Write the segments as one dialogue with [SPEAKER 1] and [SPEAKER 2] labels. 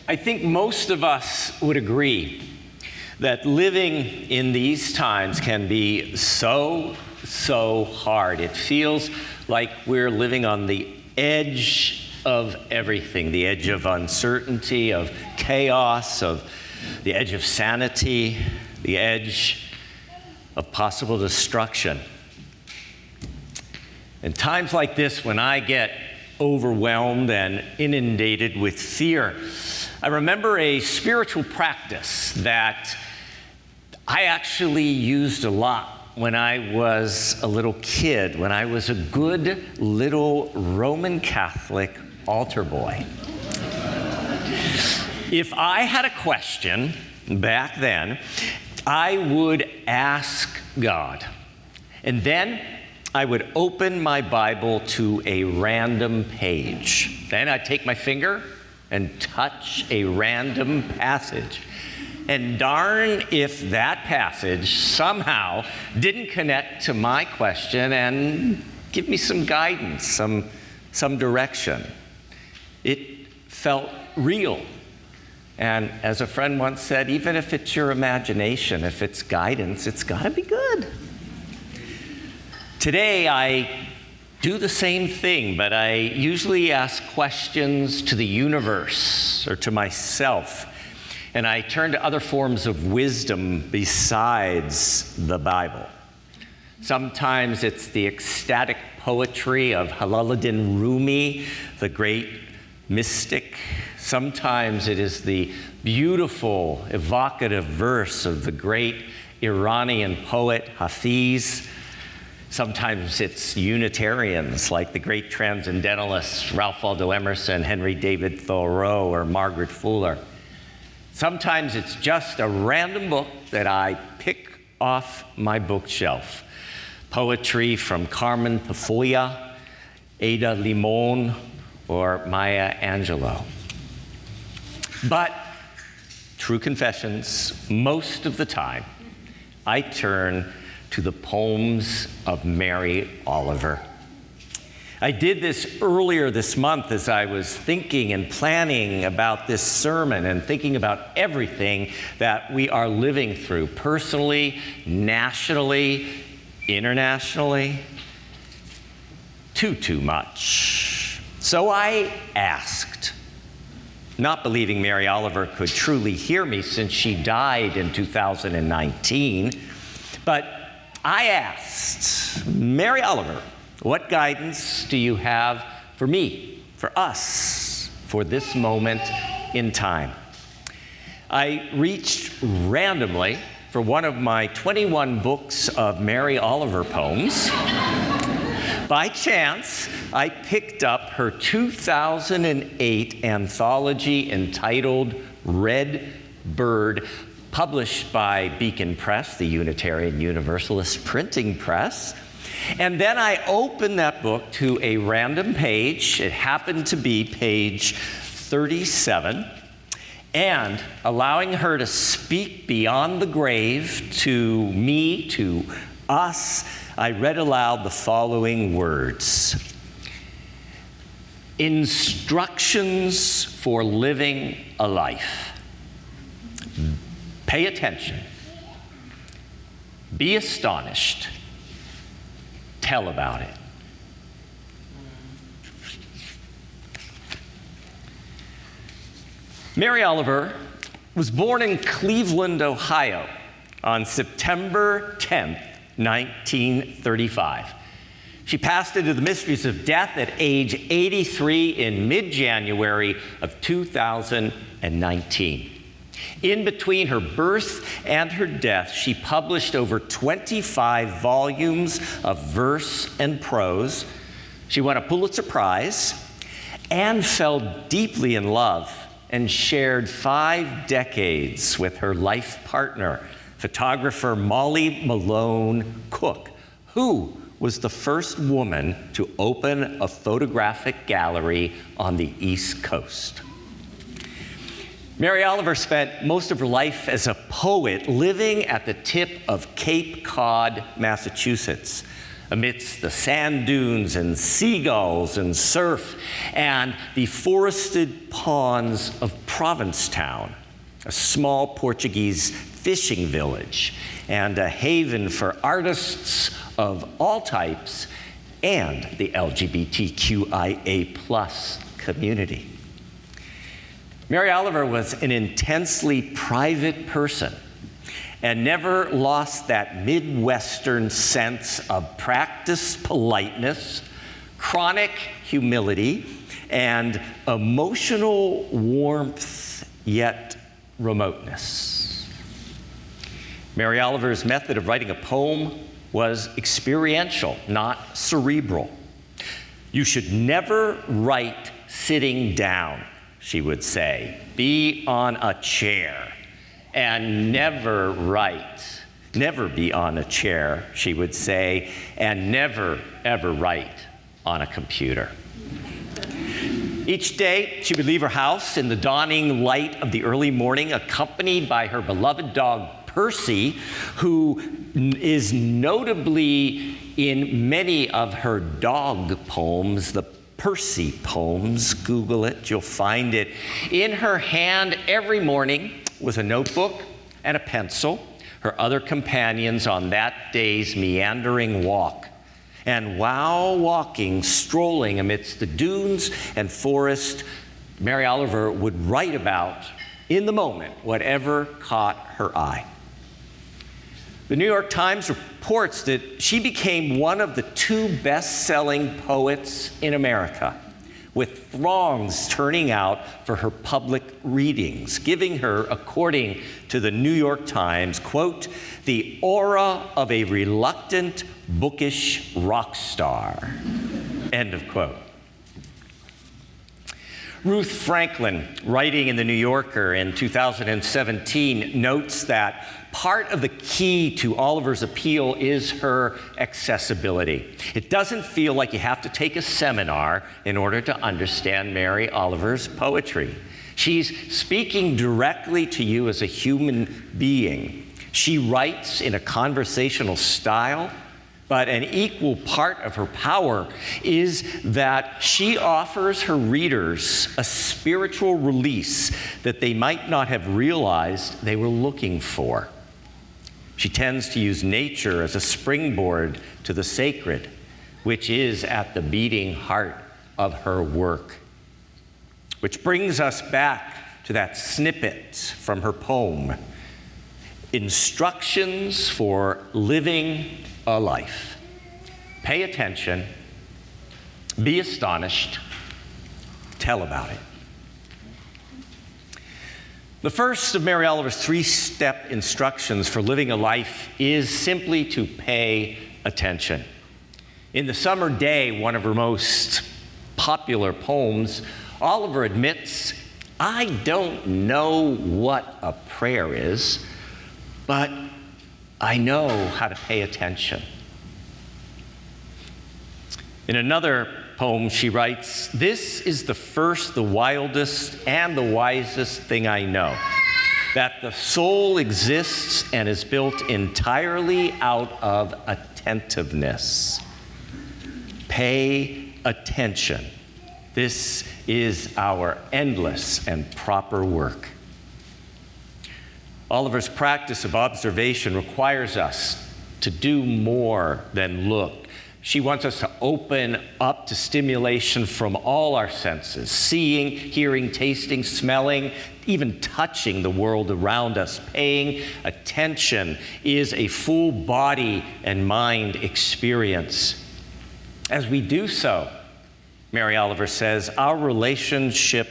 [SPEAKER 1] I think most of us would agree that living in these times can be so hard. It feels like we're living on the edge of everything, the edge of uncertainty, of chaos, of the edge of sanity, the edge of possible destruction. In times like this, when I get overwhelmed and inundated with fear, I remember a spiritual practice that I actually used a lot when I was a little kid, when I was a good little Roman Catholic altar boy. If I had a question back then, I would ask God, and then I would open my Bible to a random page. Then I'd take my finger and touch a random passage. And darn if that passage somehow didn't connect to my question and give me some guidance, some direction. It felt real. And as a friend once said, even if it's your imagination, if it's guidance, it's got to be good. Today, I do the same thing, but I usually ask questions to the universe or to myself, and I turn to other forms of wisdom besides the Bible. Sometimes it's the ecstatic poetry of Jalaluddin Rumi, the great mystic. Sometimes it is the beautiful, evocative verse of the great Iranian poet Hafiz. Sometimes it's Unitarians like the great transcendentalists Ralph Waldo Emerson, Henry David Thoreau, or Margaret Fuller. Sometimes it's just a random book that I pick off my bookshelf. Poetry from Carmen Tafoya, Ada Limon, or Maya Angelou. But, true confessions, most of the time, I turn to the poems of Mary Oliver. I did this earlier this month as I was thinking and planning about this sermon and thinking about everything that we are living through, personally, nationally, internationally. Too much. So I asked, not believing Mary Oliver could truly hear me since she died in 2019, but I asked, Mary Oliver, what guidance do you have for me, for us, for this moment in time? I reached randomly for one of my 21 books of Mary Oliver poems. By chance, I picked up her 2008 anthology entitled Red Bird, published by Beacon Press, the Unitarian Universalist printing press. And then I opened that book to a random page. It happened to be page 37. And allowing her to speak beyond the grave to me, to us, I read aloud the following words. Instructions for living a life. Pay attention. Be astonished. Tell about it. Mary Oliver was born in Cleveland, Ohio on September 10th, 1935. She passed into the mysteries of death at age 83 in mid-January of 2019. In between her birth and her death, she published over 25 volumes of verse and prose. She won a Pulitzer Prize and fell deeply in love and shared 5 decades with her life partner, photographer Molly Malone Cook, who was the first woman to open a photographic gallery on the East Coast. Mary Oliver spent most of her life as a poet living at the tip of Cape Cod, Massachusetts, amidst the sand dunes and seagulls and surf and the forested ponds of Provincetown, a small Portuguese fishing village, and a haven for artists of all types and the LGBTQIA+ community. Mary Oliver was an intensely private person and never lost that Midwestern sense of practiced politeness, chronic humility, and emotional warmth, yet remoteness. Mary Oliver's method of writing a poem was experiential, not cerebral. You should never write sitting down, she would say. Be on a chair. And never be on a chair, she would say, and never, ever write on a computer. Each day, she would leave her house in the dawning light of the early morning, accompanied by her beloved dog, Percy, who is notably in many of her dog poems, the Percy poems. Google it, you'll find it. In her hand every morning was a notebook and a pencil, her other companions on that day's meandering walk. And while walking, strolling amidst the dunes and forest, Mary Oliver would write about, in the moment, whatever caught her eye. The New York Times reports that she became one of the 2 best-selling poets in America, with throngs turning out for her public readings, giving her, according to the New York Times, quote, the aura of a reluctant, bookish rock star, end of quote. Ruth Franklin, writing in The New Yorker in 2017, notes that part of the key to Oliver's appeal is her accessibility. It doesn't feel like you have to take a seminar in order to understand Mary Oliver's poetry. She's speaking directly to you as a human being. She writes in a conversational style, but an equal part of her power is that she offers her readers a spiritual release that they might not have realized they were looking for. She tends to use nature as a springboard to the sacred, which is at the beating heart of her work. Which brings us back to that snippet from her poem, Instructions for Living a Life. Pay attention, be astonished, tell about it. The first of Mary Oliver's 3-step instructions for living a life is simply to pay attention. In The Summer Day, one of her most popular poems, Oliver admits, I don't know what a prayer is, but I know how to pay attention. In another poem, she writes, this is the first, the wildest, and the wisest thing I know, that the soul exists and is built entirely out of attentiveness. Pay attention. This is our endless and proper work. Oliver's practice of observation requires us to do more than look. She wants us to open up to stimulation from all our senses, seeing, hearing, tasting, smelling, even touching the world around us. Paying attention is a full body and mind experience. As we do so, Mary Oliver says, our relationship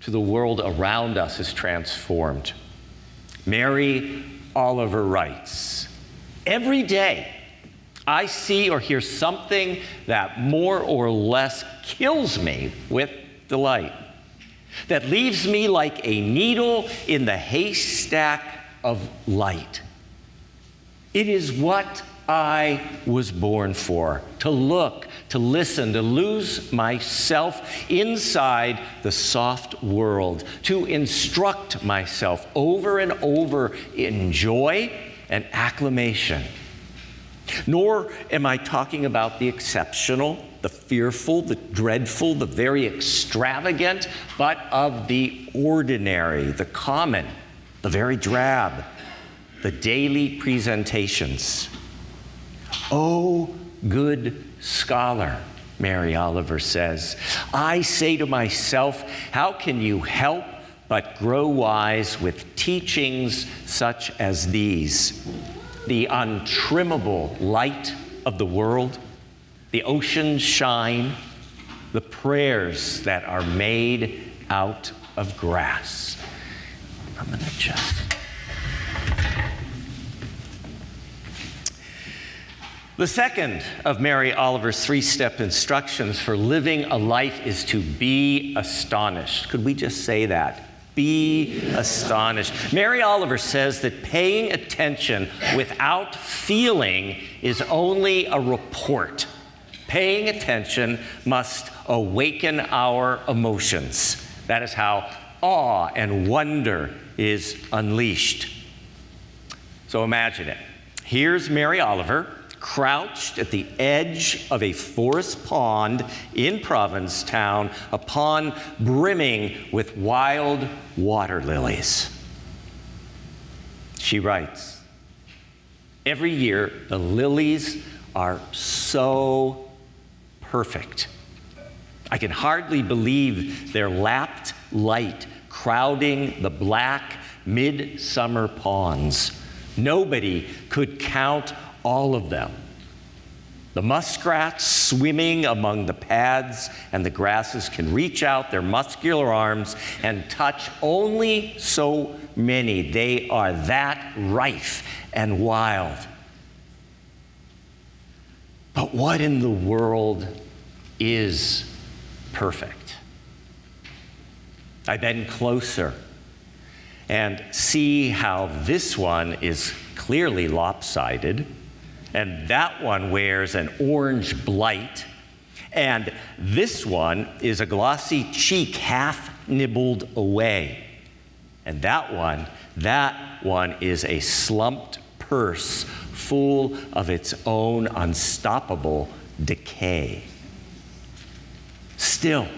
[SPEAKER 1] to the world around us is transformed. Mary Oliver writes, every day I see or hear something that more or less kills me with delight, that leaves me like a needle in the haystack of light. It is what I was born for, to look, to listen, to lose myself inside the soft world, to instruct myself over and over in joy and acclamation. Nor am I talking about the exceptional the fearful, the dreadful, the very extravagant, but of the ordinary, the common, the very drab, the daily presentations. Oh, good scholar, Mary Oliver says, I say to myself, how can you help but grow wise with teachings such as these? The untrimmable light of the world, the ocean's shine, the prayers that are made out of grass. I'm going to just... The second of Mary Oliver's three-step instructions for living a life is to be astonished. Could we just say that? Be astonished. Mary Oliver says that paying attention without feeling is only a report. Paying attention must awaken our emotions. That is how awe and wonder is unleashed. So imagine it. Here's Mary Oliver, crouched at the edge of a forest pond in Provincetown, a pond brimming with wild water lilies. She writes, every year the lilies are so perfect. I can hardly believe their lapped light crowding the black midsummer ponds. Nobody could count all of them. The muskrats swimming among the pads and the grasses can reach out their muscular arms and touch only so many. They are that rife and wild. But what in the world is perfect? I bend closer and see how this one is clearly lopsided, and that one wears an orange blight, and this one is a glossy cheek half nibbled away, and that one is a slumped purse full of its own unstoppable decay. Still,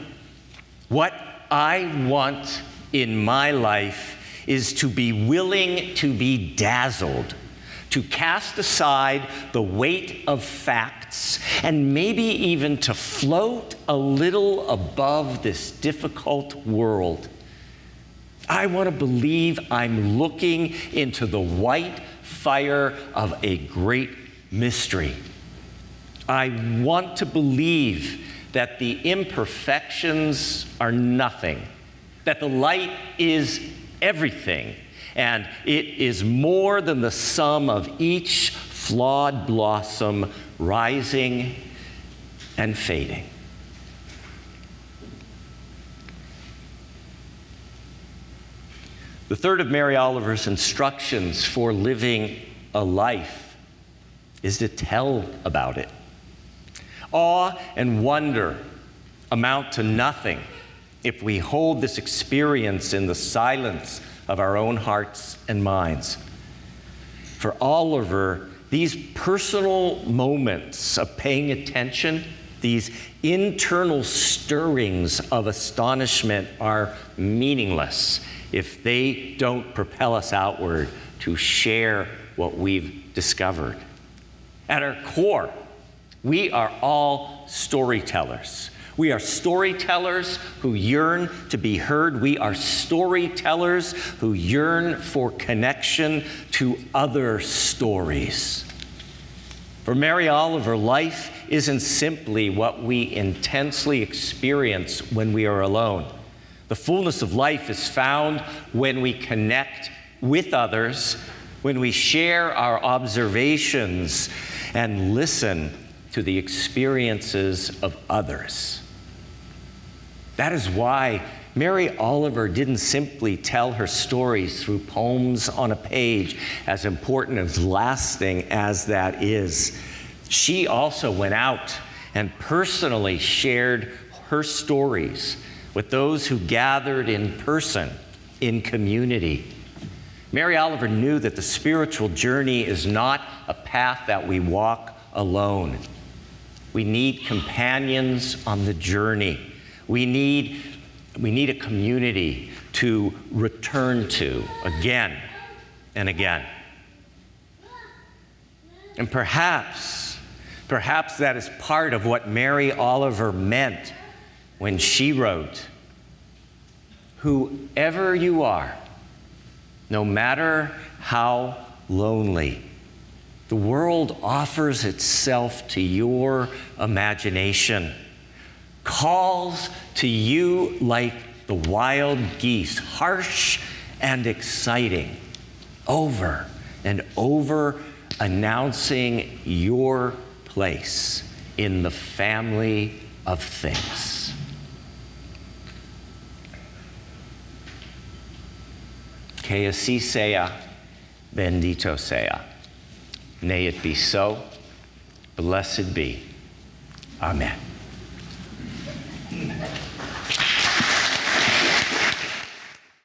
[SPEAKER 1] what I want in my life is to be willing to be dazzled, to cast aside the weight of facts, and maybe even to float a little above this difficult world. I want to believe I'm looking into the white fire of a great mystery. I want to believe that the imperfections are nothing, that the light is everything, and it is more than the sum of each flawed blossom rising and fading. The third of Mary Oliver's instructions for living a life is to tell about it. Awe and wonder amount to nothing if we hold this experience in the silence of our own hearts and minds. For Oliver, these personal moments of paying attention, these internal stirrings of astonishment are meaningless if they don't propel us outward to share what we've discovered. At our core, we are all storytellers. We are storytellers who yearn to be heard. We are storytellers who yearn for connection to other stories. For Mary Oliver, life isn't simply what we intensely experience when we are alone. The fullness of life is found when we connect with others, when we share our observations and listen to the experiences of others. That is why Mary Oliver didn't simply tell her stories through poems on a page, as important and lasting as that is. She also went out and personally shared her stories with those who gathered in person, in community. Mary Oliver knew that the spiritual journey is not a path that we walk alone. We need companions on the journey. We need a community to return to again and again. And perhaps that is part of what Mary Oliver meant when she wrote, "Whoever you are, no matter how lonely, the world offers itself to your imagination, calls to you like the wild geese, harsh and exciting, over and over, announcing your place in the family of things." Que así sea, bendito sea. May it be so. Blessed be. Amen.